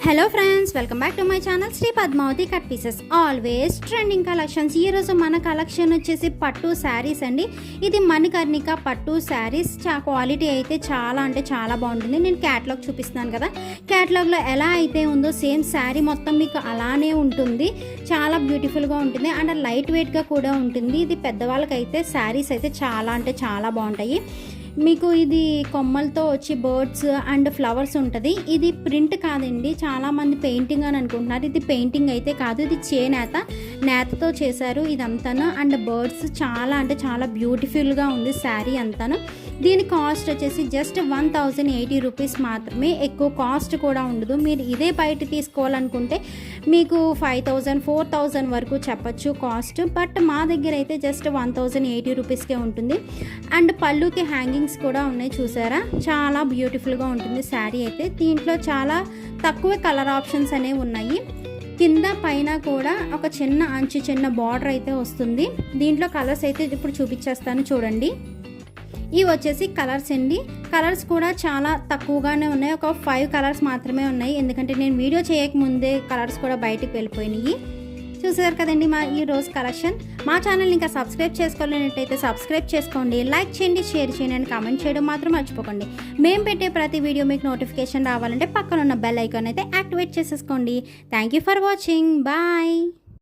Hello friends, welcome back to my channel Sri Padmavathi cut pieces. Always trending collections. ఈరోజు మన collection వచ్చేసి పట్టు శారీస్ అండి. ఇది మణికర్ణిక పట్టు శారీస్. క్వాలిటీ అయితే చాలా అంటే చాలా బాగుంటుంది. నేను క్యాటలాగ్ చూపిస్తున్నాను కదా, క్యాటలాగ్లో ఎలా అయితే ఉందో సేమ్ శారీ మొత్తం మీకు అలానే ఉంటుంది. చాలా బ్యూటిఫుల్గా ఉంటుంది అండ్ లైట్ వెయిట్గా కూడా ఉంటుంది. ఇది పెద్దవాళ్ళకైతే శారీస్ అయితే చాలా అంటే చాలా బాగుంటాయి. మీకు ఇది కొమ్మలతో వచ్చి బర్డ్స్ అండ్ ఫ్లవర్స్ ఉంటుంది. ఇది ప్రింట్ కాదండి, చాలామంది పెయింటింగ్ అని అనుకుంటున్నారు. ఇది పెయింటింగ్ అయితే కాదు, ఇది నేతతో చేశారు ఇదంతాను. అండ్ బర్డ్స్ చాలా అంటే చాలా బ్యూటిఫుల్గా ఉంది శారీ అంతాను. దీని కాస్ట్ వచ్చేసి జస్ట్ 1080 రూపీస్ మాత్రమే. ఎక్కువ కాస్ట్ కూడా ఉండదు. మీరు ఇదే బయట తీసుకోవాలనుకుంటే మీకు 5000 4000 వరకు చెప్పచ్చు కాస్ట్. బట్ మా దగ్గర అయితే జస్ట్ 1080 రూపీస్కే ఉంటుంది. అండ్ పళ్ళుకి హ్యాంగింగ్స్ కూడా ఉన్నాయి, చూసారా? చాలా బ్యూటిఫుల్గా ఉంటుంది శారీ అయితే. దీంట్లో చాలా తక్కువ కలర్ ఆప్షన్స్ అనేవి ఉన్నాయి. కింద పైన కూడా ఒక చిన్న బార్డర్ అయితే వస్తుంది. దీంట్లో కలర్స్ అయితే ఇప్పుడు చూపించేస్తాను, చూడండి. ఇవి వచ్చేసి కలర్స్ అండి. కలర్స్ కూడా చాలా తక్కువగానే ఉన్నాయి. ఒక 5 కలర్స్ మాత్రమే ఉన్నాయి, ఎందుకంటే నేను వీడియో చేయకముందే కలర్స్ కూడా బయటికి వెళ్ళిపోయినాయి. చూసారు కదండి మా ఈ రోజు కలెక్షన్. మా ఛానల్ని ఇంకా సబ్స్క్రైబ్ చేసుకోలేనట్టయితే సబ్స్క్రైబ్ చేసుకోండి, లైక్ చేయండి, షేర్ చేయండి అండ్ కామెంట్ చేయడం మాత్రం మర్చిపోకండి. మేము పెట్టే ప్రతి వీడియో మీకు నోటిఫికేషన్ రావాలంటే పక్కన ఉన్న బెల్ ఐకాన్ అయితే యాక్టివేట్ చేసేసుకోండి. Thank you for watching. Bye.